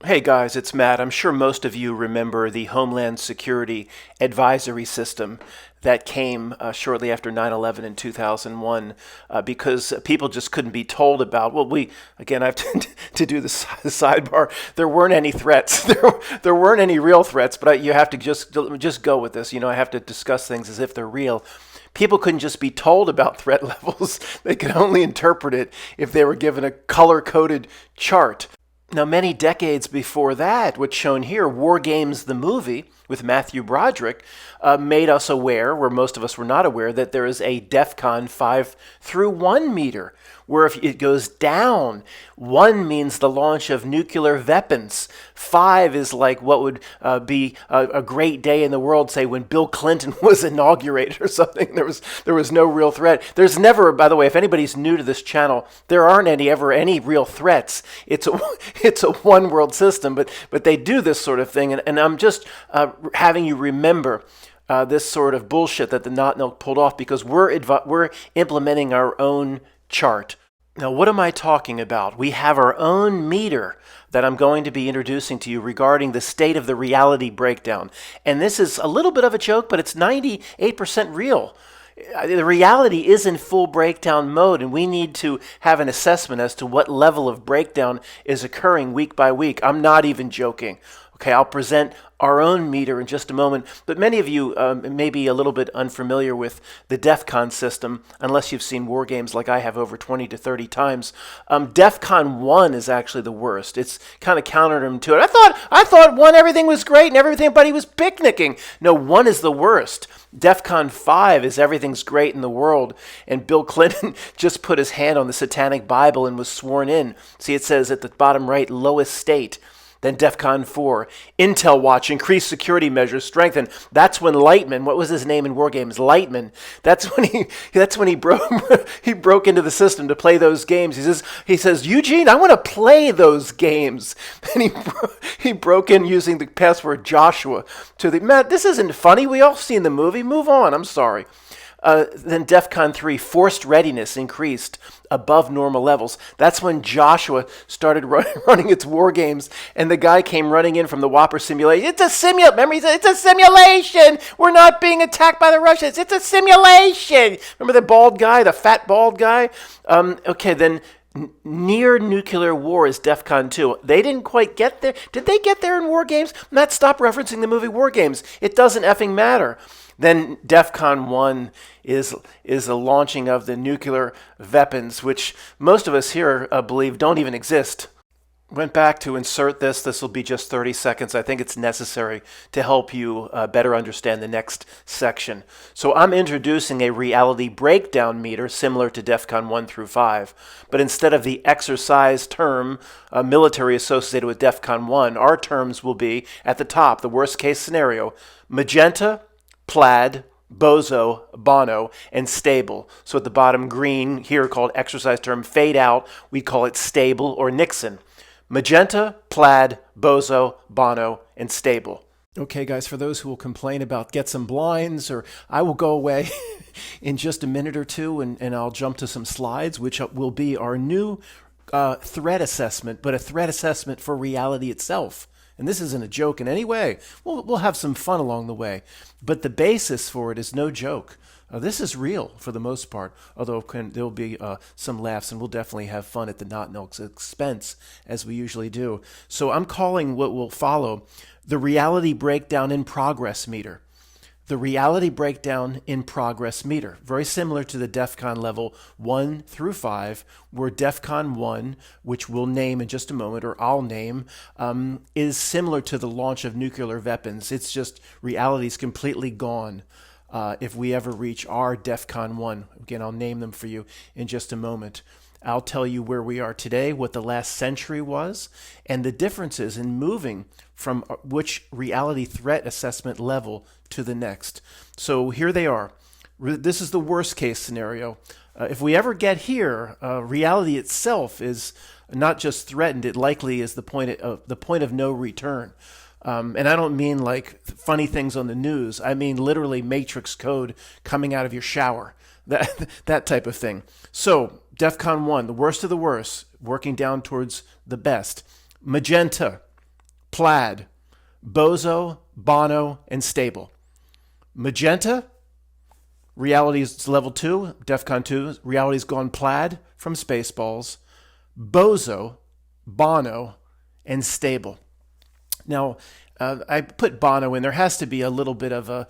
Hey guys, it's Matt. I'm sure most of you remember the Homeland Security Advisory System that came shortly after 9/11 in 2001 because people just couldn't be told about. Well, I have to do the sidebar. There weren't any threats. There weren't any real threats, but you have to just go with this. I have to discuss things as if they're real. People couldn't just be told about threat levels. They could only interpret it if they were given a color-coded chart. Now, many decades before that, what's shown here, War Games the movie with Matthew Broderick, made us aware, where most of us were not aware, that there is a Defcon 5 through 1 meter, where if it goes down, 1 means the launch of nuclear weapons. 5 is like what would be a great day in the world, say when Bill Clinton was inaugurated or something. There was no real threat. There's never, by the way, if anybody's new to this channel, there aren't ever any real threats. It's a one world system, but they do this sort of thing, and I'm just having you remember this sort of bullshit that the Not Milk pulled off, because we're implementing our own chart. Now, what am I talking about? We have our own meter that I'm going to be introducing to you regarding the state of the reality breakdown. And this is a little bit of a joke, but it's 98% real. The reality is in full breakdown mode, and we need to have an assessment as to what level of breakdown is occurring week by week. I'm not even joking. Okay, I'll present our own meter in just a moment, but many of you may be a little bit unfamiliar with the Defcon system, unless you've seen War Games like I have over 20 to 30 times. Defcon 1 is actually the worst. It's kind of counterintuitive. I thought 1, everything was great and everybody was picnicking. No, 1 is the worst. Defcon 5 is everything's great in the world, and Bill Clinton just put his hand on the Satanic Bible and was sworn in. See, it says at the bottom right, lowest state. Then Defcon 4, Intel Watch, increased security measures, strengthened. That's when Lightman, what was his name in War Games? Lightman. That's when he broke into the system to play those games. He says, Eugene, I want to play those games. And he broke in using the password Joshua to the, Matt, this isn't funny. We all seen the movie. Move on. I'm sorry. Then Defcon 3, forced readiness increased above normal levels. That's when Joshua started running its war games, and the guy came running in from the Whopper simulation. It's a simulation. Remember, he said, it's a simulation. We're not being attacked by the Russians. It's a simulation. Remember the bald guy, the fat bald guy? Okay, then near nuclear war is Defcon 2. They didn't quite get there. Did they get there in War Games? Matt, stop referencing the movie War Games. It doesn't effing matter. Then Defcon 1 is the launching of the nuclear weapons, which most of us here believe don't even exist. Went back to insert this. This will be just 30 seconds. I think it's necessary to help you better understand the next section. So I'm introducing a reality breakdown meter similar to Defcon 1 through 5. But instead of the exercise term military associated with Defcon 1, our terms will be at the top, the worst case scenario, Magenta, Plaid, Bozo, Bono, and stable. So at the bottom, green, here called exercise term, fade out, we call it stable or Nixon. Magenta, Plaid, Bozo, Bono, and stable. Okay, guys, for those who will complain about get some blinds, or I will go away in just a minute or two, and I'll jump to some slides, which will be our new threat assessment, but a threat assessment for reality itself. And this isn't a joke in any way. We'll have some fun along the way. But the basis for it is no joke. This is real for the most part, although there'll be some laughs, and we'll definitely have fun at the Not Milk's expense, as we usually do. So I'm calling what will follow the reality breakdown in progress meter. The reality breakdown in progress meter, very similar to the Defcon level 1 through 5, where Defcon 1, which we'll name in just a moment, or I'll name, is similar to the launch of nuclear weapons. It's just reality's completely gone if we ever reach our Defcon 1. Again, I'll name them for you in just a moment. I'll tell you where we are today, what the last century was, and the differences in moving from which reality threat assessment level to the next. So here they are. This is the worst case scenario. If we ever get here, reality itself is not just threatened, it likely is the point of no return. And I don't mean like funny things on the news. I mean literally matrix code coming out of your shower, that type of thing. So Defcon 1, the worst of the worst, working down towards the best. Magenta, Plaid, Bozo, Bono, and Stable. Magenta, reality is level 2, Defcon 2, reality's gone Plaid from Spaceballs, Bozo, Bono, and Stable. Now, I put Bono in. There has to be a little bit of a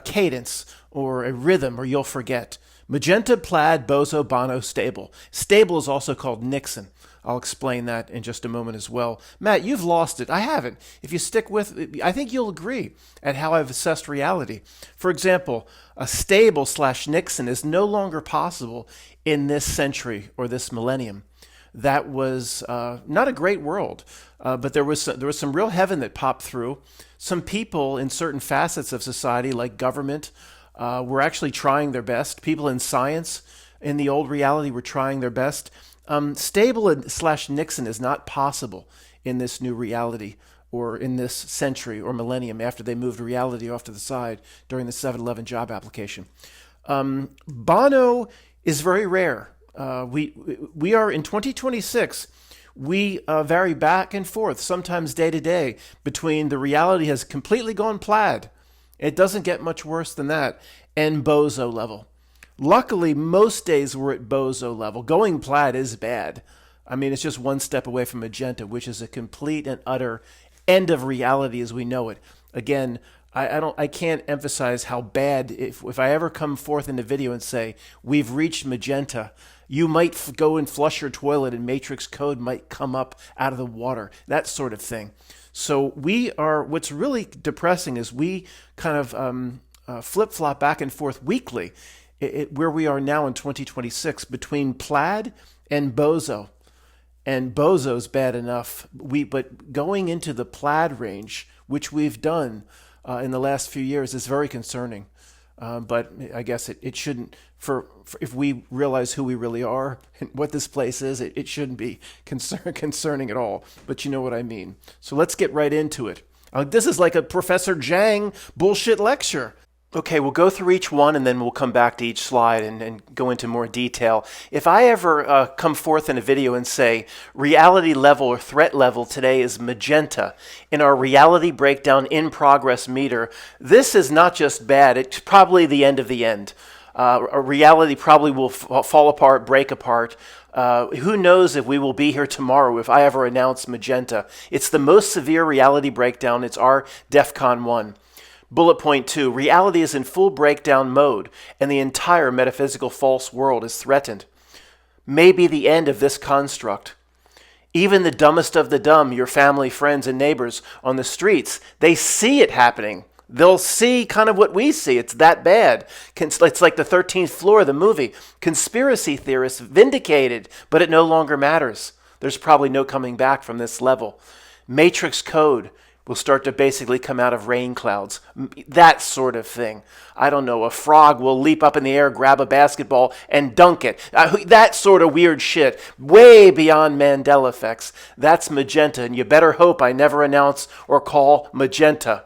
cadence or a rhythm, or you'll forget. Magenta, Plaid, Bozo, Bono, Stable. Stable is also called Nixon. I'll explain that in just a moment as well. Matt, you've lost it. I haven't. If you stick with it, I think you'll agree at how I've assessed reality. For example, a stable / Nixon is no longer possible in this century or this millennium. That was not a great world, but there was some real heaven that popped through. Some people in certain facets of society, like government, were actually trying their best. People in science in the old reality were trying their best. Stable / Nixon is not possible in this new reality or in this century or millennium after they moved reality off to the side during the 7-Eleven job application. Bono is very rare. We are in 2026. We vary back and forth, sometimes day to day, between the reality has completely gone Plaid. It doesn't get much worse than that, and Bozo level. Luckily, most days we're at Bozo level. Going Plaid is bad. I mean, it's just one step away from Magenta, which is a complete and utter end of reality as we know it. Again, I can't emphasize how bad, if I ever come forth in the video and say, we've reached Magenta, you might go and flush your toilet and matrix code might come up out of the water, that sort of thing. So what's really depressing is we kind of flip-flop back and forth weekly where we are now in 2026 between Plaid and Bozo. And Bozo's bad enough. But going into the Plaid range, which we've done in the last few years, is very concerning. But I guess it shouldn't, if we realize who we really are and what this place is, it shouldn't be concerning at all. But you know what I mean. So let's get right into it. This is like a Professor Jang bullshit lecture. Okay, we'll go through each one and then we'll come back to each slide and go into more detail. If I ever come forth in a video and say reality level or threat level today is Magenta in our reality breakdown in progress meter, this is not just bad, it's probably the end of the end. Reality probably will fall apart, break apart. Who knows if we will be here tomorrow if I ever announce Magenta. It's the most severe reality breakdown. It's our Defcon 1. Bullet point 2, reality is in full breakdown mode, and the entire metaphysical false world is threatened. Maybe the end of this construct. Even the dumbest of the dumb, your family, friends, and neighbors on the streets, they see it happening. They'll see kind of what we see. It's that bad. It's like the 13th floor of the movie. Conspiracy theorists vindicated, but it no longer matters. There's probably no coming back from this level. Matrix code will start to basically come out of rain clouds. That sort of thing. I don't know, a frog will leap up in the air, grab a basketball, and dunk it. That sort of weird shit. Way beyond Mandela effects. That's Magenta, and you better hope I never announce or call Magenta.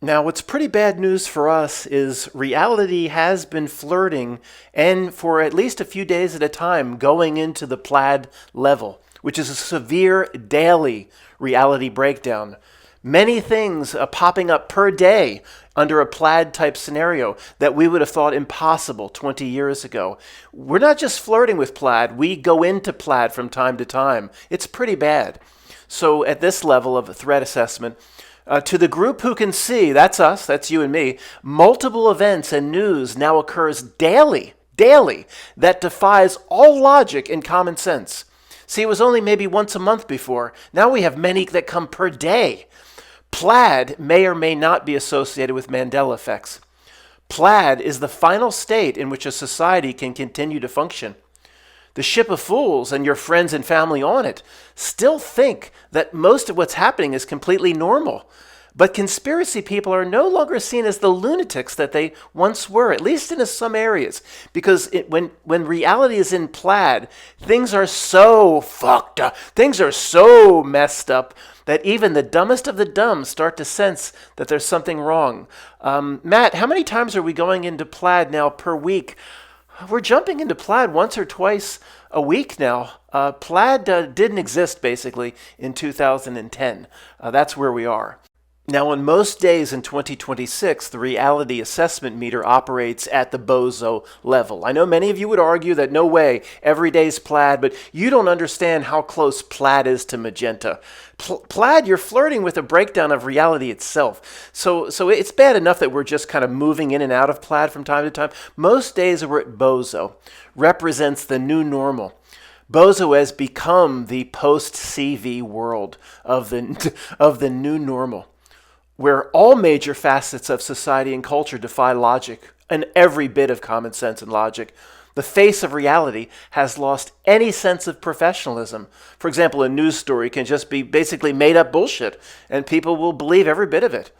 Now, what's pretty bad news for us is reality has been flirting, and for at least a few days at a time, going into the Plaid level, which is a severe daily reality breakdown. Many things popping up per day under a Plaid type scenario that we would have thought impossible 20 years ago. We're not just flirting with Plaid, we go into Plaid from time to time. It's pretty bad. So at this level of threat assessment, to the group who can see, that's us, that's you and me, multiple events and news now occurs daily, that defies all logic and common sense. See, it was only maybe once a month before. Now we have many that come per day. Plaid may or may not be associated with Mandela effects. Plaid is the final state in which a society can continue to function. The ship of fools and your friends and family on it still think that most of what's happening is completely normal. But conspiracy people are no longer seen as the lunatics that they once were, at least in some areas. Because when reality is in Plaid, things are so fucked up, things are so messed up that even the dumbest of the dumb start to sense that there's something wrong. Matt, how many times are we going into Plaid now per week? We're jumping into Plaid once or twice a week now. Plaid didn't exist, basically, in 2010. That's where we are. Now, on most days in 2026, the reality assessment meter operates at the Bozo level. I know many of you would argue that no way, every day's Plaid, but you don't understand how close Plaid is to Magenta. Plaid, you're flirting with a breakdown of reality itself. So it's bad enough that we're just kind of moving in and out of Plaid from time to time. Most days we're at Bozo, represents the new normal. Bozo has become the post-CV world of the new normal, where all major facets of society and culture defy logic and every bit of common sense and logic. The face of reality has lost any sense of professionalism. For example, a news story can just be basically made up bullshit, and people will believe every bit of it.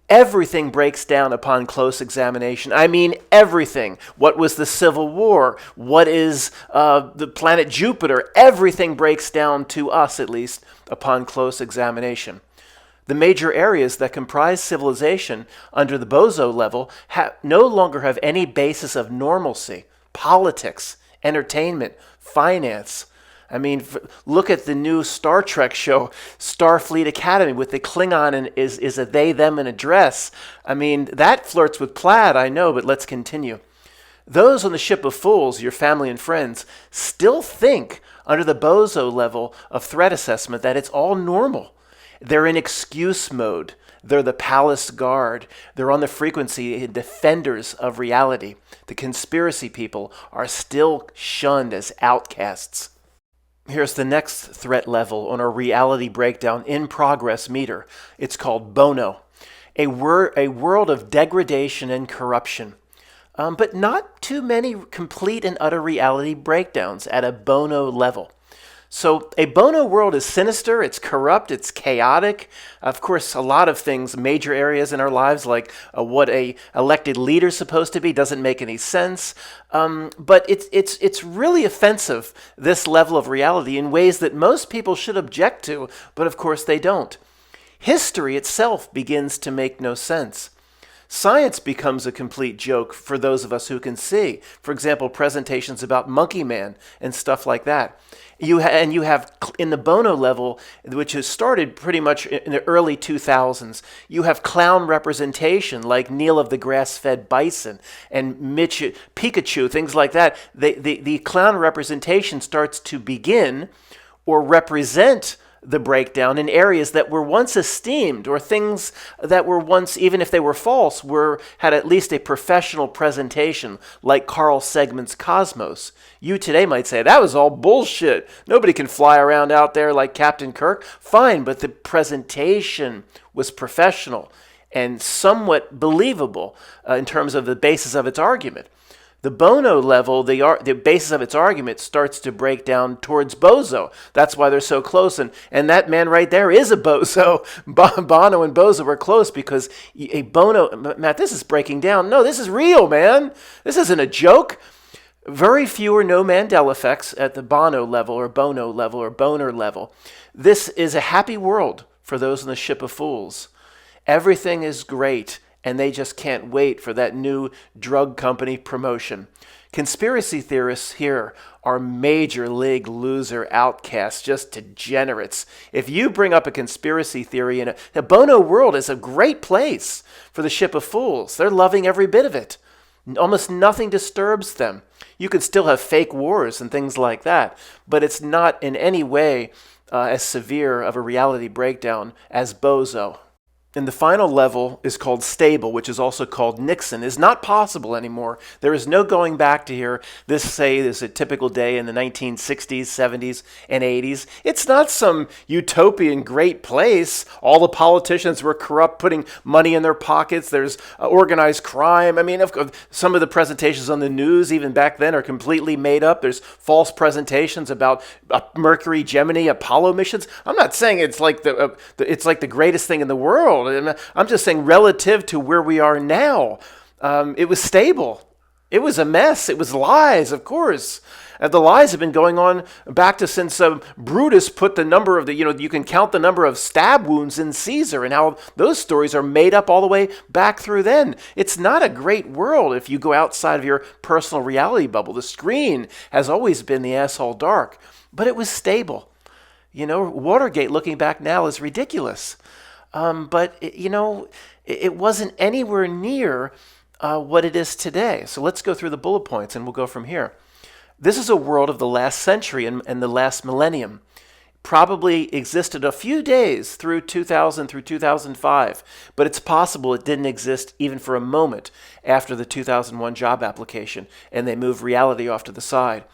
Everything breaks down upon close examination. I mean, everything. What was the Civil War? What is the planet Jupiter? Everything breaks down, to us at least, upon close examination. The major areas that comprise civilization under the Bozo level no longer have any basis of normalcy. Politics, entertainment, finance. I mean, look at the new Star Trek show, Starfleet Academy, with the Klingon is a they, them, and a dress. I mean, that flirts with Plaid, I know, but let's continue. Those on the ship of fools, your family and friends, still think under the Bozo level of threat assessment that it's all normal. They're in excuse mode. They're the palace guard. They're on the frequency defenders of reality. The conspiracy people are still shunned as outcasts. Here's the next threat level on our reality breakdown in progress meter. It's called Bono, a world of degradation and corruption. But not too many complete and utter reality breakdowns at a Bono level. So a Bono world is sinister, it's corrupt, it's chaotic. Of course, a lot of things, major areas in our lives, like what a elected leader is supposed to be, doesn't make any sense. But it's really offensive, this level of reality, in ways that most people should object to, but of course they don't. History itself begins to make no sense. Science becomes a complete joke for those of us who can see. For example, presentations about Monkey Man and stuff like that. You have in the Bono level, which has started pretty much in the early 2000s, you have clown representation like Neil of the Grass-Fed Bison and Pikachu, things like that. The clown representation starts to begin or represent the breakdown in areas that were once esteemed, or things that were once, even if they were false, had at least a professional presentation, like Carl Sagan's Cosmos. You today might say, that was all bullshit. Nobody can fly around out there like Captain Kirk. Fine, but the presentation was professional and somewhat believable in terms of the basis of its argument. The Bono level, the basis of its argument starts to break down towards Bozo. That's why they're so close. And that man right there is a Bozo. Bono and Bozo were close because a Bono... Matt, this is breaking down. No, this is real, man. This isn't a joke. Very few or no Mandela effects at the Bono level or Bono level or Boner level. This is a happy world for those on the ship of fools. Everything is great, and they just can't wait for that new drug company promotion. Conspiracy theorists here are major league loser outcasts, just degenerates. If you bring up a conspiracy theory in the Bono world is a great place for the ship of fools. They're loving every bit of it. Almost nothing disturbs them. You could still have fake wars and things like that, but it's not in any way as severe of a reality breakdown as Bozo. And the final level is called stable, which is also called Nixon, is not possible anymore. There is no going back to here. This is a typical day in the 1960s, 70s, and 80s. It's not some utopian great place. All the politicians were corrupt, putting money in their pockets. There's organized crime. I mean, some of the presentations on the news, even back then, are completely made up. There's false presentations about Mercury, Gemini, Apollo missions. I'm not saying it's like the greatest thing in the world. world. And I'm just saying relative to where we are now, it was stable. It was a mess. It was lies, of course. The lies have been going on back to since Brutus put the number of you can count the number of stab wounds in Caesar, and how those stories are made up all the way back through then. It's not a great world if you go outside of your personal reality bubble. The screen has always been the asshole dark, but it was stable. Watergate, looking back now, is ridiculous. But it wasn't anywhere near what it is today. So let's go through the bullet points, and we'll go from here. This is a world of the last century and the last millennium. Probably existed a few days through 2000 through 2005, but it's possible it didn't exist even for a moment after the 2001 job application, and they moved reality off to the side.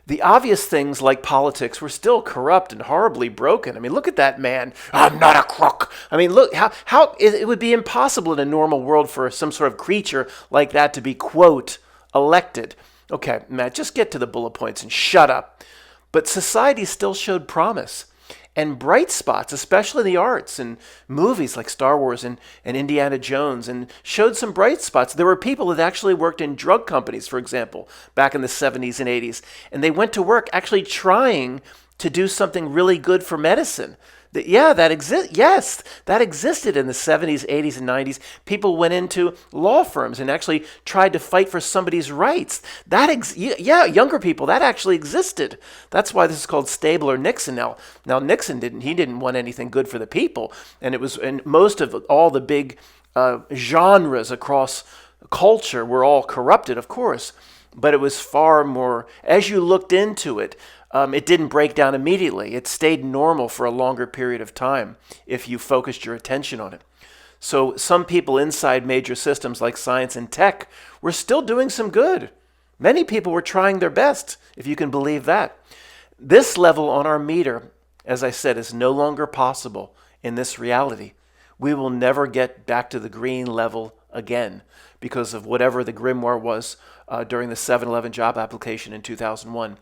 The obvious things like politics were still corrupt and horribly broken. I mean, look at that man. I'm not a crook. I mean, look, how it would be impossible in a normal world for some sort of creature like that to be, quote, elected. Okay, Matt, just get to the bullet points and shut up. But society still showed promise and bright spots, especially in the arts and movies like Star Wars and Indiana Jones, and showed some bright spots. There were people that actually worked in drug companies, for example, back in the 70s and 80s, and they went to work actually trying to do something really good for medicine. That existed in the 70s, 80s, and 90s. People went into law firms and actually tried to fight for somebody's rights. Younger people, that actually existed. That's why this is called stable or Nixon now. Now Nixon didn't want anything good for the people, and most of all the big genres across culture were all corrupted, of course. But it was far more, as you looked into it, it didn't break down immediately. It stayed normal for a longer period of time if you focused your attention on it. So some people inside major systems like science and tech were still doing some good. Many people were trying their best, if you can believe that. This level on our meter, as I said, is no longer possible in this reality. We will never get back to the green level again because of whatever the grimoire was during the 7-11 job application in 2001.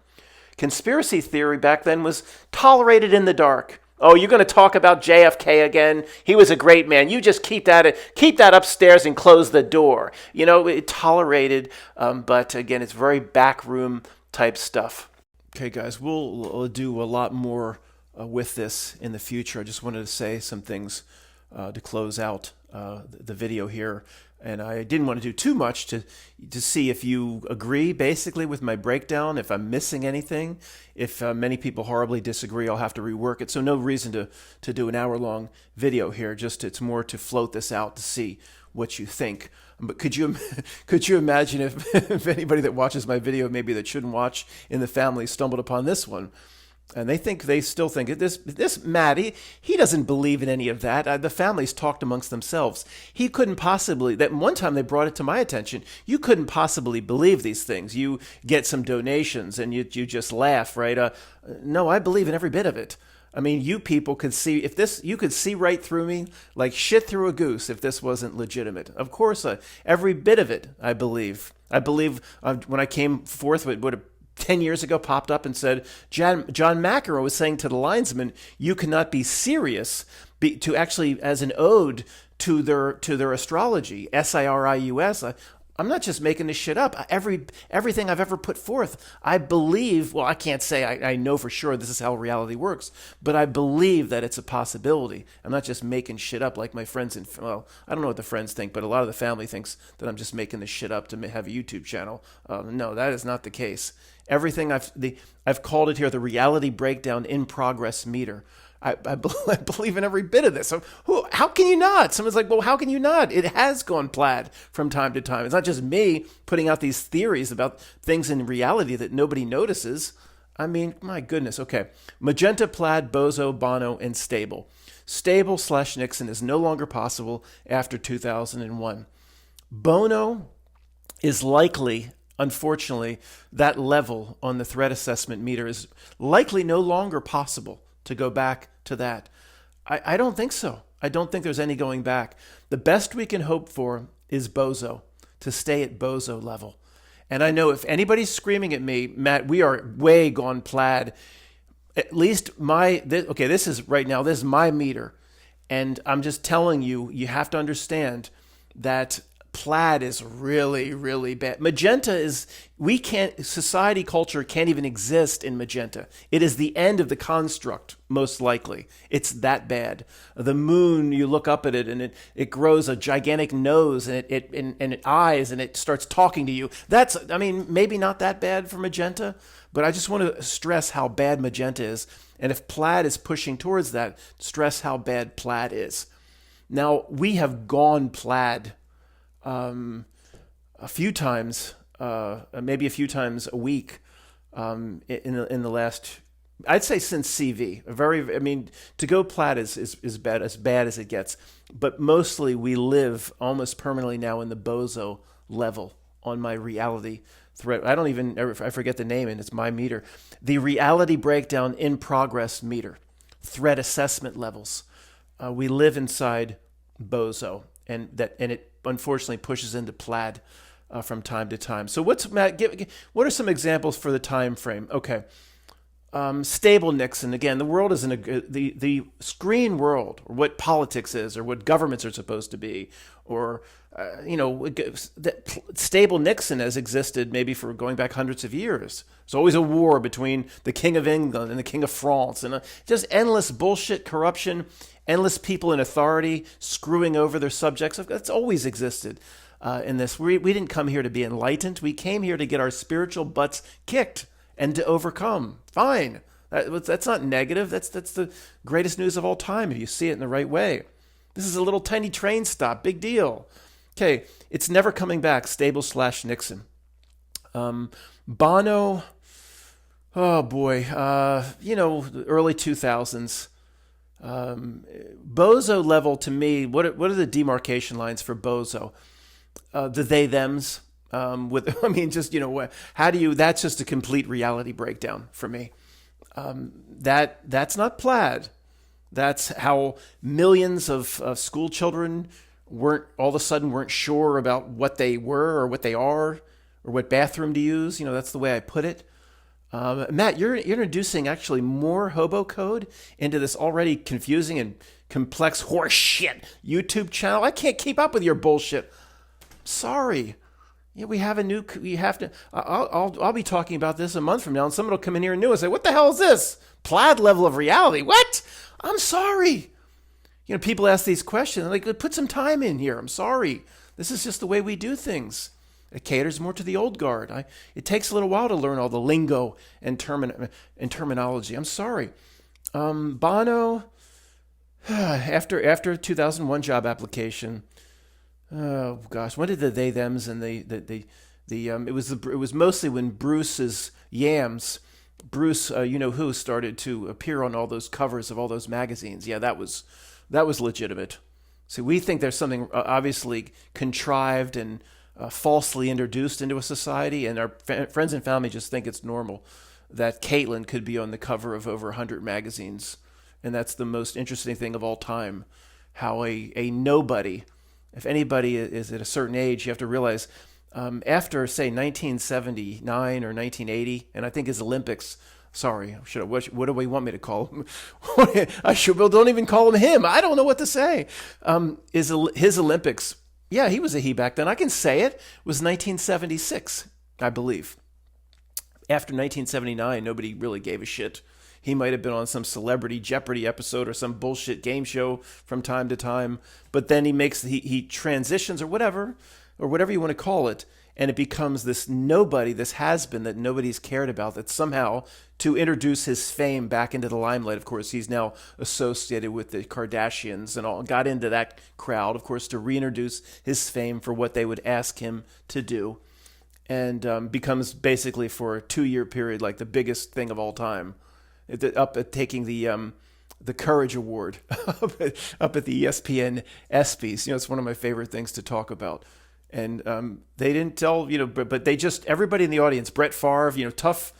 Conspiracy theory back then was tolerated in the dark. Oh, you're going to talk about JFK again? He was a great man. You just keep that upstairs and close the door. It tolerated, but again, it's very backroom type stuff. Okay, guys, we'll do a lot more with this in the future. I just wanted to say some things to close out the video here. And I didn't want to do too much to see if you agree, basically, with my breakdown, if I'm missing anything. If many people horribly disagree, I'll have to rework it. So no reason to do an hour-long video here. It's more to float this out to see what you think. But could you imagine if anybody that watches my video, maybe that shouldn't watch in the family, stumbled upon this one? And they still think this Matt, he doesn't believe in any of that. The families talked amongst themselves. He couldn't possibly, that one time they brought it to my attention, you couldn't possibly believe these things. You get some donations and you just laugh, right? No, I believe in every bit of it. I mean, you people could see, you could see right through me like shit through a goose if this wasn't legitimate. Of course, every bit of it, I believe. I believe when I came forth with what 10 years ago popped up and said, John McEnroe was saying to the linesman, you cannot be serious to actually as an ode to their astrology, SIRIUS. I'm not just making this shit up. Everything I've ever put forth, I believe, well, I can't say I know for sure this is how reality works, but I believe that it's a possibility. I'm not just making shit up like my friends I don't know what the friends think, but a lot of the family thinks that I'm just making this shit up to have a YouTube channel. No, that is not the case. Everything I've called it here the reality breakdown in progress meter. I believe in every bit of this. So how can you not? Someone's like, well, how can you not? It has gone plaid from time to time. It's not just me putting out these theories about things in reality that nobody notices. I mean, my goodness. Okay. Magenta, Plaid, Bozo, Bono, and stable. Stable / Nixon is no longer possible after 2001. Bono is likely, unfortunately, that level on the threat assessment meter is likely no longer possible to go back to that. I don't think so. I don't think there's any going back. The best we can hope for is Bozo, to stay at Bozo level. And I know if anybody's screaming at me, Matt, we are way gone plaid. At least this is right now, this is my meter. And I'm just telling you, you have to understand that Plaid is really, really bad. Magenta is, we can't, society culture can't even exist in Magenta. It is the end of the construct, most likely. It's that bad. The moon, you look up at it and it grows a gigantic nose and it eyes and it starts talking to you. That's, I mean, maybe not that bad for Magenta, but I just want to stress how bad Magenta is. And if Plaid is pushing towards that, stress how bad Plaid is. Now, we have gone Plaid a few times, maybe a few times a week in the last, I'd say since CV. I mean, to go Plaid is bad, as bad as it gets. But mostly we live almost permanently now in the Bozo level on my reality threat. I forget the name, and it's my meter. The reality breakdown in progress meter, threat assessment levels. We live inside Bozo, and it unfortunately pushes into Plaid from time to time. So Matt? What are some examples for the time frame? Okay, stable Nixon. Again, the world is the screen world, or what politics is, or what governments are supposed to be, or stable Nixon has existed maybe for going back hundreds of years. There's always a war between the King of England and the King of France, and just endless bullshit, corruption, endless people in authority screwing over their subjects. That's always existed in this. We didn't come here to be enlightened. We came here to get our spiritual butts kicked and to overcome. Fine. That's not negative. That's the greatest news of all time if you see it in the right way. This is a little tiny train stop. Big deal. Okay, it's never coming back. Stable / Nixon. Bono. Oh boy. The early 2000s. Bozo level to me. What are the demarcation lines for Bozo? The they thems. How do you? That's just a complete reality breakdown for me. That's not Plaid. That's how millions of school children weren't sure about what they were or what they are or what bathroom to use. That's the way I put it. Matt, you're introducing actually more hobo code into this already confusing and complex horse shit YouTube channel. I can't keep up with your bullshit. Sorry. Yeah, we have to. I'll be talking about this a month from now, and someone will come in here and new and say, "What the hell is this? Plaid level of reality? What? I'm sorry." People ask these questions. Like, put some time in here. I'm sorry. This is just the way we do things. It caters more to the old guard. It takes a little while to learn all the lingo and terminology. I'm sorry. Bono, after 2001 job application. Oh gosh, when did the they thems and it was mostly when Bruce's Yams, Bruce who started to appear on all those covers of all those magazines. Yeah, that was legitimate. See, we think there's something obviously contrived and falsely introduced into a society, and our friends and family just think it's normal that Caitlyn could be on the cover of over 100 magazines, and that's the most interesting thing of all time. How a nobody. If anybody is at a certain age, you have to realize after, say, 1979 or 1980, and I think his Olympics, what do we want me to call him? Don't even call him. I don't know what to say. His Olympics, yeah, he was a he back then. I can say it was 1976, I believe. After 1979, nobody really gave a shit. He might have been on some Celebrity Jeopardy episode or some bullshit game show from time to time. But then he transitions or whatever you want to call it, and it becomes this nobody, this has-been that nobody's cared about, that somehow, to introduce his fame back into the limelight, of course, he's now associated with the Kardashians and all, got into that crowd, of course, to reintroduce his fame for what they would ask him to do, and becomes basically for a 2-year period like the biggest thing of all time. Up at taking the Courage Award up at the ESPN ESPYs. It's one of my favorite things to talk about. And they didn't tell, but they just, everybody in the audience, Brett Favre, tough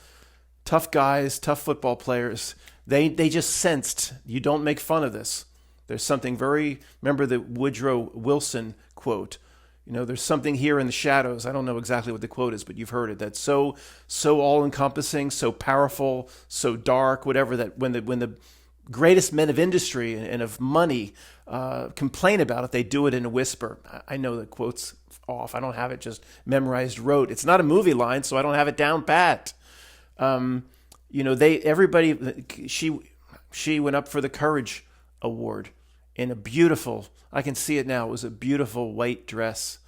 guys, tough football players, they just sensed you don't make fun of this. There's something remember the Woodrow Wilson quote, there's something here in the shadows. I don't know exactly what the quote is, but you've heard it. That's so all-encompassing, so powerful, so dark, whatever. That when the greatest men of industry and of money complain about it, they do it in a whisper. I know the quote's off. I don't have it just memorized rote. It's not a movie line, so I don't have it down pat. She went up for the Courage Award in a beautiful, I can see it now, it was a beautiful white dress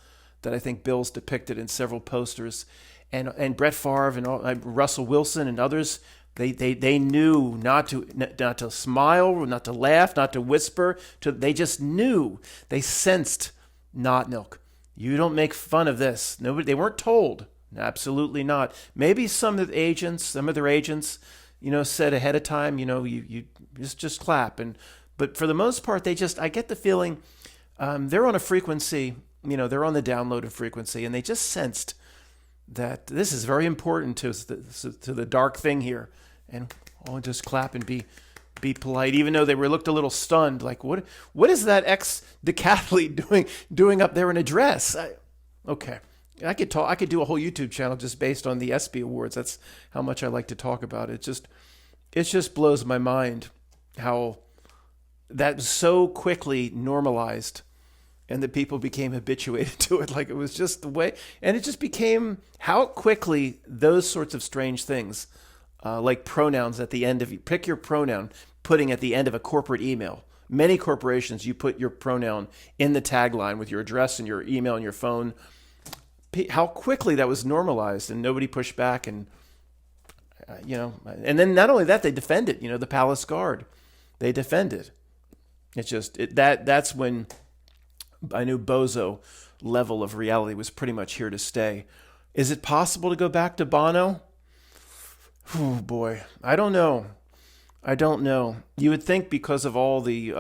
that I think Bill's depicted in several posters. And Brett Favre and Russell Wilson and others, they knew not to smile, not to laugh, not to whisper. They just knew. They sensed not milk. You don't make fun of this. They weren't told. Absolutely not. Maybe some of their agents, said ahead of time, you just clap. But for the most part, I get the feeling they're on a frequency, they're on the downloaded frequency, and they just sensed that this is very important to the dark thing here, and I'll just clap and be polite, even though they looked a little stunned, like what is that ex-decathlete doing up there in a dress? Okay, I could do a whole YouTube channel just based on the ESPY awards. That's how much I like to talk about it. It just blows my mind how that so quickly normalized, and the people became habituated to it, like it was just the way. And it just became how quickly those sorts of strange things, like pronouns at the end of, pick your pronoun, putting at the end of a corporate email. Many corporations, you put your pronoun in the tagline with your address and your email and your phone. How quickly that was normalized, and nobody pushed back. And, and then not only that, they defend it. The Palace Guard, they defend it. It's just, that's when I knew Bozo level of reality was pretty much here to stay. Is it possible to go back to Bono? Oh boy, I don't know. You would think because of all the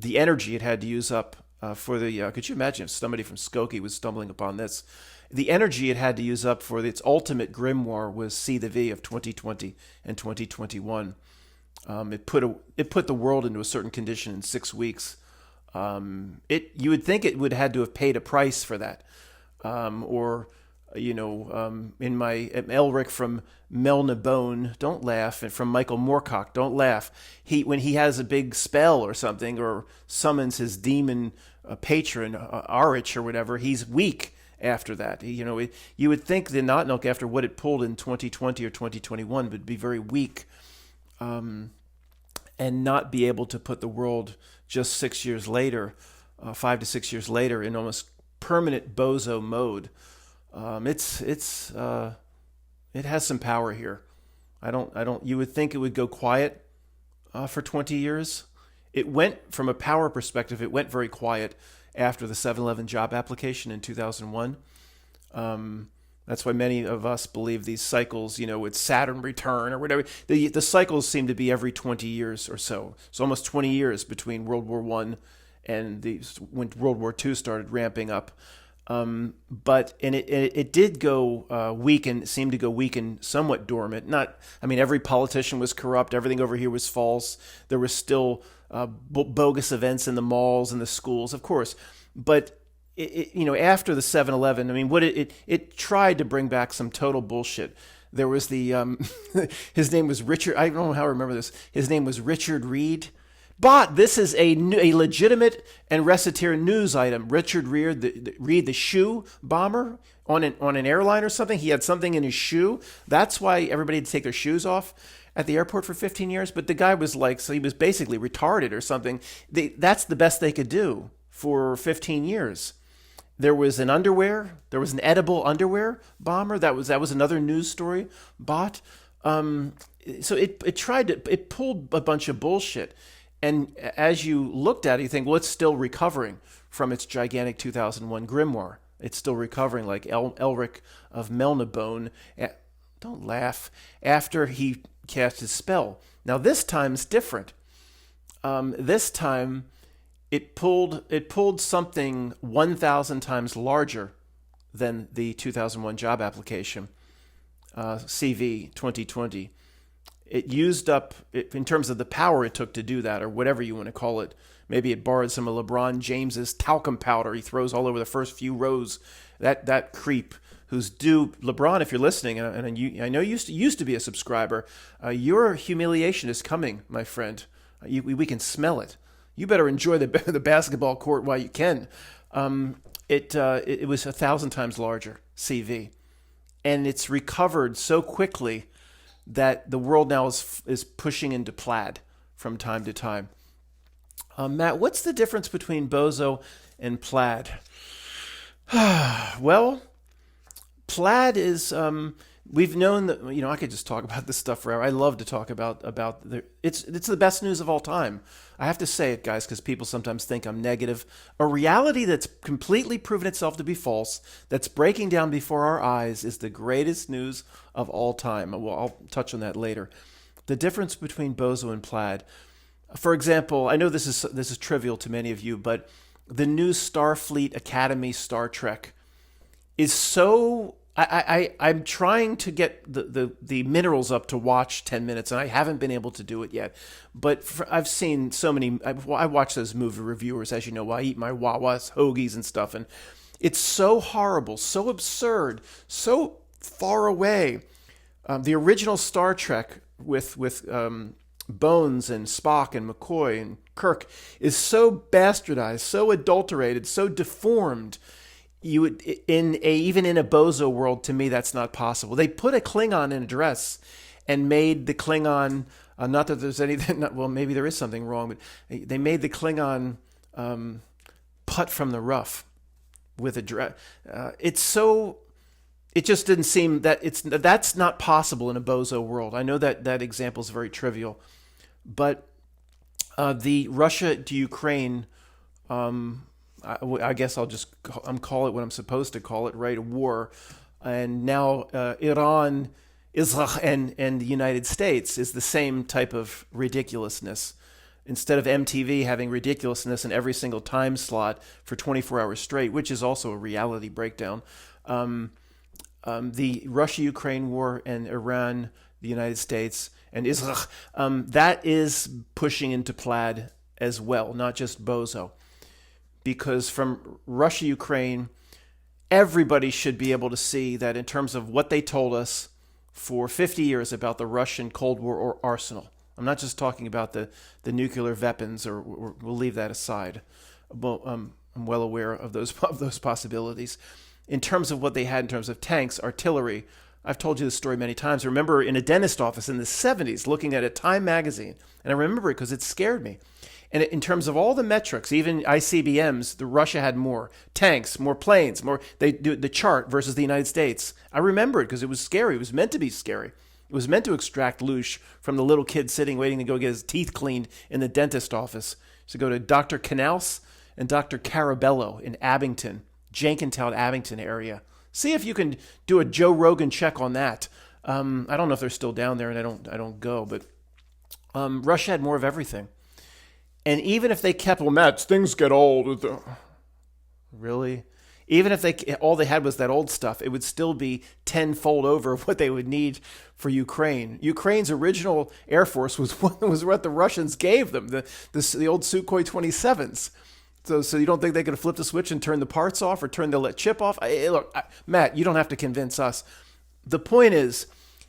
energy it had to use up for the. Could you imagine if somebody from Skokie was stumbling upon this? The energy it had to use up for its ultimate grimoire was C the V of 2020 and 2021. It put the world into a certain condition in 6 weeks. You would think it would had to have paid a price for that, in my Elric from Melnibone, don't laugh, and from Michael Moorcock, don't laugh. When he has a big spell or something, or summons his demon patron Arich or whatever, he's weak after that. You would think the Not Milk, after what it pulled in 2020 or 2021, would be very weak, and not be able to put the world just 6 years later, 5 to 6 years later, in almost permanent bozo mode. It has some power here. You would think it would go quiet for 20 years. It went, from a power perspective, it went very quiet after the 7-Eleven job application in 2001. That's why many of us believe these cycles, with Saturn return or whatever. The cycles seem to be every 20 years or so. It's almost 20 years between World War I and when World War II started ramping up. But it did go weak, and seemed to go weak and somewhat dormant. Every politician was corrupt. Everything over here was false. There was still bogus events in the malls and the schools, of course. But after the 7-Eleven, it tried to bring back some total bullshit. There was his name was Richard. I don't know how I remember this. His name was Richard Reed. But this is a legitimate and reciteer news item. Richard Reed, the shoe bomber on an airline or something. He had something in his shoe. That's why everybody had to take their shoes off at the airport for 15 years. But the guy was so he was basically retarded or something. That's the best they could do for 15 years. There was an edible underwear bomber. That was another news story bought. So it pulled a bunch of bullshit. And as you looked at it, you think, well, it's still recovering from its gigantic 2001 grimoire. It's still recovering, like Elric of Melnibone. Don't laugh. After he cast his spell. Now this time's different. This time, it pulled something 1,000 times larger than the 2001 job application, CV 2020. It used up, in terms of the power it took to do that, or whatever you want to call it. Maybe it borrowed some of LeBron James's talcum powder he throws all over the first few rows. That creep who's due, LeBron, if you're listening, and I know you used to be a subscriber, your humiliation is coming, my friend. We can smell it. You better enjoy the basketball court while you can. It was 1,000 times larger, CV, and it's recovered so quickly that the world now is pushing into Plaid from time to time. Matt, what's the difference between Bozo and Plaid? Well, Plaid is we've known that, I could just talk about this stuff forever. I love to talk about it's the best news of all time. I have to say it, guys, because people sometimes think I'm negative. A reality that's completely proven itself to be false, that's breaking down before our eyes, is the greatest news of all time. Well, I'll touch on that later. The difference between Bozo and Plaid. For example, I know this is trivial to many of you, but the new Starfleet Academy Star Trek is so... I'm trying to get the minerals up to watch 10 minutes, and I haven't been able to do it yet. But I've seen so many... I watch those movie reviewers, as you know, while I eat my Wawas, hoagies, and stuff. And it's so horrible, so absurd, so far away. The original Star Trek with Bones and Spock and McCoy and Kirk is so bastardized, so adulterated, so deformed. Even in a Bozo world, to me, that's not possible. They put a Klingon in a dress and made the Klingon, not that there's anything, well, maybe there is something wrong, but they made the Klingon putt from the rough with a dress. It just didn't seem that's not possible in a Bozo world. I know that example is very trivial, but the Russia to Ukraine, I guess I'll just call it what I'm supposed to call it, right? A war. And now Iran, Israel, and the United States is the same type of ridiculousness. Instead of MTV having ridiculousness in every single time slot for 24 hours straight, which is also a reality breakdown, the Russia-Ukraine war and Iran, the United States, and Israel, that is pushing into Plaid as well, not just Bozo. Because from Russia-Ukraine, everybody should be able to see that in terms of what they told us for 50 years about the Russian Cold War or arsenal. I'm not just talking about the nuclear weapons, or we'll leave that aside. Well, I'm well aware of those possibilities. In terms of what they had in terms of tanks, artillery, I've told you this story many times. I remember in a dentist office in the 70s looking at a Time magazine, and I remember it because it scared me. And in terms of all the metrics, even ICBMs, the Russia had more tanks, more planes, more. They do the chart versus the United States. I remember it because it was scary. It was meant to be scary. It was meant to extract louche from the little kid sitting waiting to go get his teeth cleaned in the dentist office. So go to Dr. Knaus and Dr. Carabello in Abington, Jenkintown, Abington area. See if you can do a Joe Rogan check on that. I don't know if they're still down there, and I don't go, but Russia had more of everything. And even if they kept, well, Matt, things get old. Really? Even if all they had was that old stuff, it would still be tenfold over what they would need for Ukraine. Ukraine's original Air Force was what the Russians gave them, the old Sukhoi 27s. So you don't think they could have flipped a switch and turned the parts off or turned the chip off? Matt, you don't have to convince us. The point is,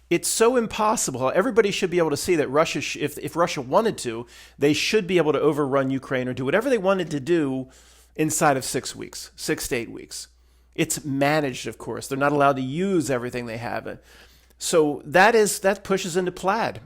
it's so impossible. Everybody should be able to see that Russia, if Russia wanted to, they should be able to overrun Ukraine or do whatever they wanted to do inside of 6 weeks, 6 to 8 weeks. It's managed, of course. They're not allowed to use everything they have. So that pushes into Plaid.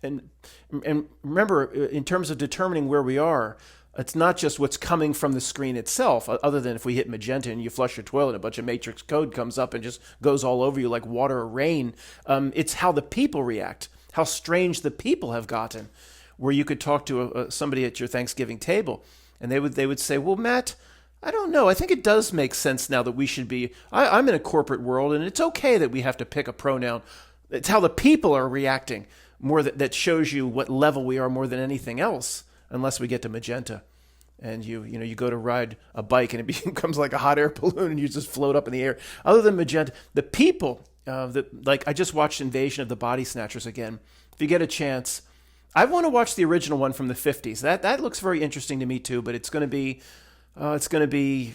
And remember, in terms of determining where we are, it's not just what's coming from the screen itself, other than if we hit Magenta and you flush your toilet, a bunch of matrix code comes up and just goes all over you like water or rain. It's how the people react, how strange the people have gotten, where you could talk to somebody at your Thanksgiving table, and they would say, well, Matt, I don't know. I think it does make sense now that we should be... I'm in a corporate world, and it's okay that we have to pick a pronoun. It's how the people are reacting more that shows you what level we are more than anything else. Unless we get to Magenta, and you go to ride a bike and it becomes like a hot air balloon and you just float up in the air. Other than Magenta, the people, I just watched Invasion of the Body Snatchers again. If you get a chance, I want to watch the original one from the 50s. That looks very interesting to me too, but it's going to be It's going to be,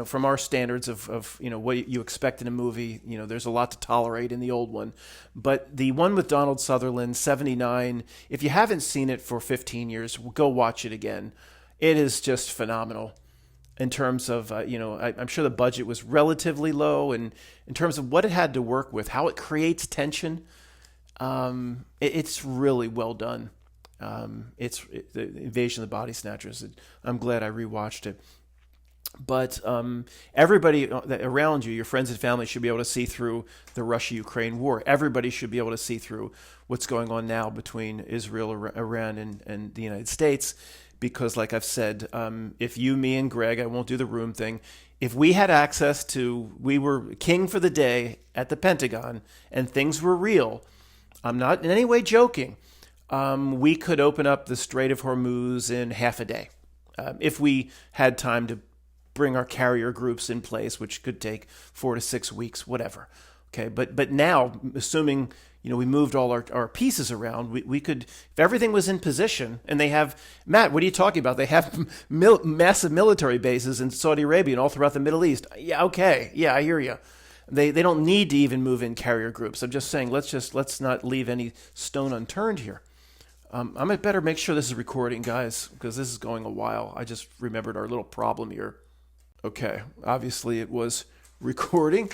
from our standards of what you expect in a movie. There's a lot to tolerate in the old one, but the one with Donald Sutherland, 79. If you haven't seen it for 15 years, go watch it again. It is just phenomenal. In terms of, I'm sure the budget was relatively low, and in terms of what it had to work with, how it creates tension, it's really well done. The Invasion of the Body Snatchers. I'm glad I rewatched it. But everybody around you, your friends and family, should be able to see through the Russia-Ukraine war. Everybody should be able to see through what's going on now between Israel, Iran, and the United States. Because, like I've said, if you, me, and Greg, I won't do the room thing, if we had access to, we were king for the day at the Pentagon, and things were real, I'm not in any way joking, we could open up the Strait of Hormuz in half a day. If we had time to bring our carrier groups in place, which could take 4 to 6 weeks, whatever. Okay, but now, assuming we moved all our pieces around, we could, if everything was in position, and they have, Matt, what are you talking about? They have massive military bases in Saudi Arabia and all throughout the Middle East. Yeah, okay, yeah, I hear you. They don't need to even move in carrier groups. I'm just saying, let's not leave any stone unturned here. I better make sure this is recording, guys, because this is going a while. I just remembered our little problem here. Okay, obviously it was recording.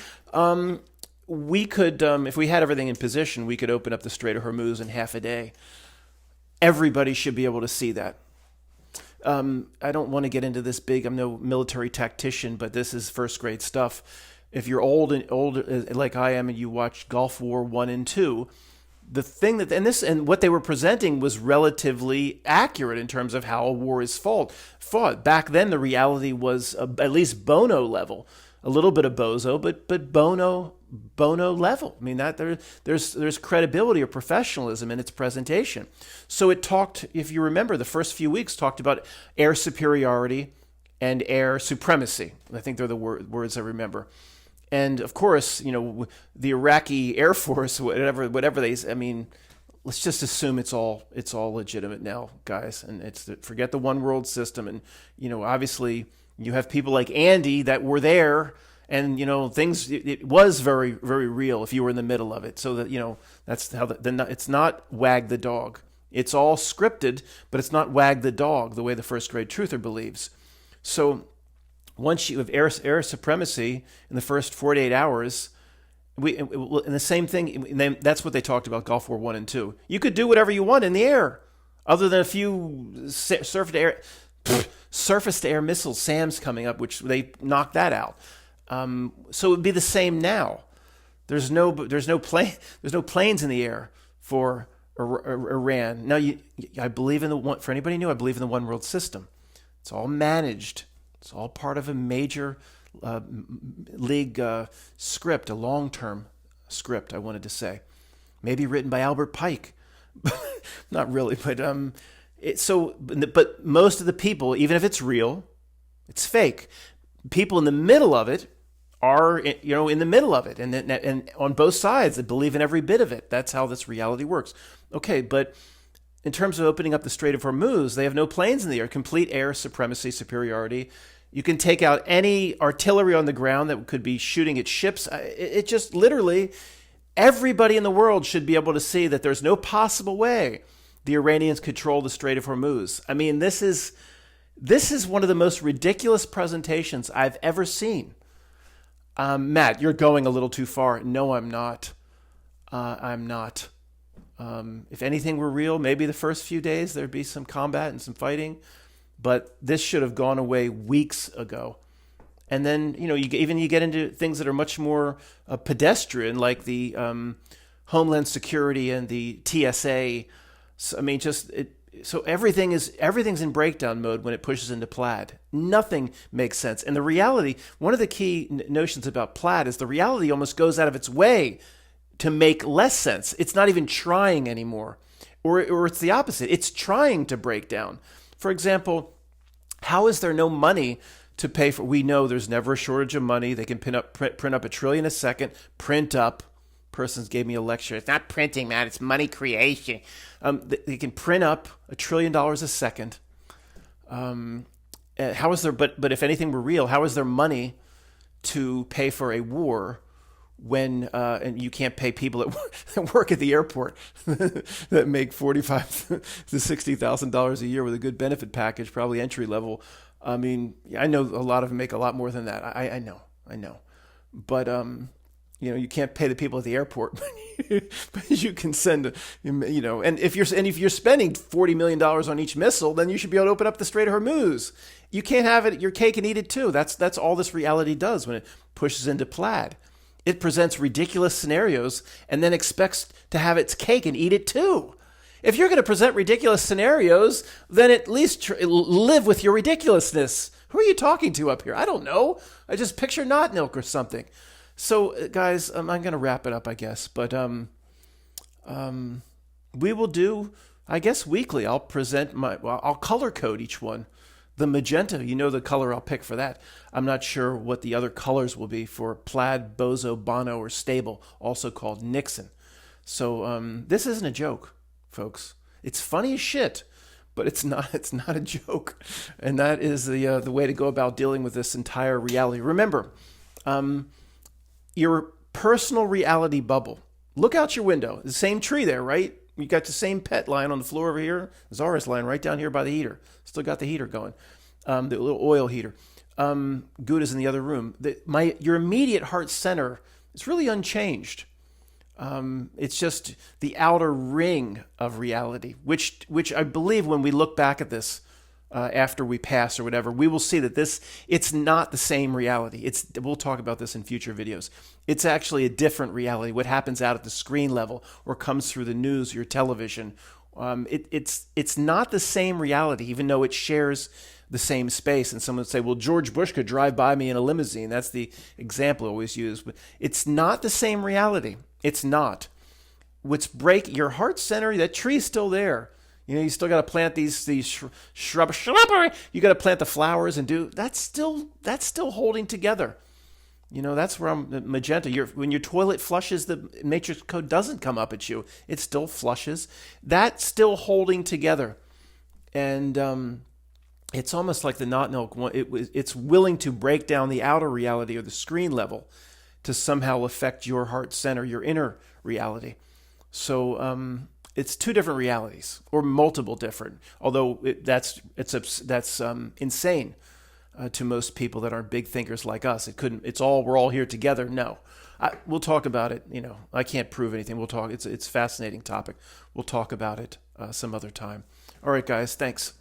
We could, if we had everything in position, we could open up the Strait of Hormuz in half a day. Everybody should be able to see that. I don't want to get into this big, I'm no military tactician, but this is first grade stuff. If you're old like I am, and you watched Gulf War 1 and 2, the thing that, and what they were presenting was relatively accurate in terms of how a war is fought. Back then, the reality was at least Bono level, a little bit of Bozo, but Bono level. I mean, that there's credibility or professionalism in its presentation. So it talked, if you remember, the first few weeks talked about air superiority and air supremacy. I think they're the words I remember. And of course, the Iraqi Air Force, whatever they, I mean, let's just assume it's all legitimate now, guys. And forget the one world system. And obviously, you have people like Andy that were there, and things. It was very, very real if you were in the middle of it. So that that's how it's not wag the dog. It's all scripted, but it's not wag the dog the way the first grade truther believes. So once you have air supremacy in the first 48 hours, and the same thing, that's what they talked about Gulf War 1 and 2. You could do whatever you want in the air, other than a few surface-to-air missiles, SAMs coming up, which they knocked that out. So it would be the same now. There's no planes in the air for Iran. Now, I believe in the one. For anybody new, I believe in the one world system. It's all managed. It's all part of a major league script, a long-term script, I wanted to say. Maybe written by Albert Pike. Not really, but but most of the people, even if it's real, it's fake. People in the middle of it are, in the middle of it, and on both sides, they believe in every bit of it. That's how this reality works. Okay, but in terms of opening up the Strait of Hormuz, they have no planes in the air, complete air supremacy, superiority. You can take out any artillery on the ground that could be shooting at ships. It just literally, everybody in the world should be able to see that there's no possible way the Iranians control the Strait of Hormuz. I mean, this is one of the most ridiculous presentations I've ever seen. Matt, you're going a little too far. No, I'm not. I'm not. If anything were real, maybe the first few days there'd be some combat and some fighting. But this should have gone away weeks ago. And then, you get into things that are much more pedestrian, like the Homeland Security and the TSA. So, I mean, so everything's in breakdown mode when it pushes into Plaid. Nothing makes sense. And the reality, one of the key notions about Plaid is the reality almost goes out of its way to make less sense. It's not even trying anymore. Or it's the opposite. It's trying to break down. For example, how is there no money to pay for? We know there's never a shortage of money. They can print up $1 trillion a second. Print up. Persons gave me a lecture. It's not printing, man. It's money creation. They can print up $1 trillion a second. How is there? But if anything were real, how is there money to pay for a war when and you can't pay people that work at the airport that make $45,000 to $60,000 a year with a good benefit package, probably entry level. I mean, I know a lot of them make a lot more than that. I know, but you can't pay the people at the airport, but you can send, and if you're spending $40 million on each missile, then you should be able to open up the Strait of Hormuz. You can't have it your cake and eat it too. That's all this reality does when it pushes into Plaid. It presents ridiculous scenarios and then expects to have its cake and eat it too. If you're going to present ridiculous scenarios, then at least live with your ridiculousness. Who are you talking to up here? I don't know. I just picture Notnilk or something. So, guys, I'm going to wrap it up, I guess. But we will do, I guess, weekly. I'll I'll color code each one. The magenta, the color I'll pick for that. I'm not sure what the other colors will be for Plaid, Bozo, Bono, or Stable, also called Nixon. So this isn't a joke, folks. It's funny as shit, but it's not. It's not a joke, and that is the way to go about dealing with this entire reality. Remember, your personal reality bubble. Look out your window. The same tree there, right? You got the same pet lying on the floor over here. Zara's lying right down here by the heater. Still got the heater going, the little oil heater. Gouda's in the other room. Your immediate heart center is really unchanged. It's just the outer ring of reality, which I believe when we look back at this after we pass or whatever, we will see that it's not the same reality. We'll talk about this in future videos. It's actually a different reality. What happens out at the screen level or comes through the news, your television, it's not the same reality, even though it shares the same space. And someone would say, well, George Bush could drive by me in a limousine. That's the example I always use. But it's not the same reality. It's not. Your heart center, that tree's still there. You still got to plant these shrubbery. You got to plant the flowers and that's still holding together. That's where I'm magenta. When your toilet flushes, the matrix code doesn't come up at you. It still flushes. That's still holding together. And it's almost like the Notnilk one. It's willing to break down the outer reality or the screen level to somehow affect your heart center, your inner reality. So it's two different realities, or multiple different. Although that's insane to most people that aren't big thinkers like us. We're all here together. No, we'll talk about it. I can't prove anything. We'll talk. It's a fascinating topic. We'll talk about it some other time. All right, guys. Thanks.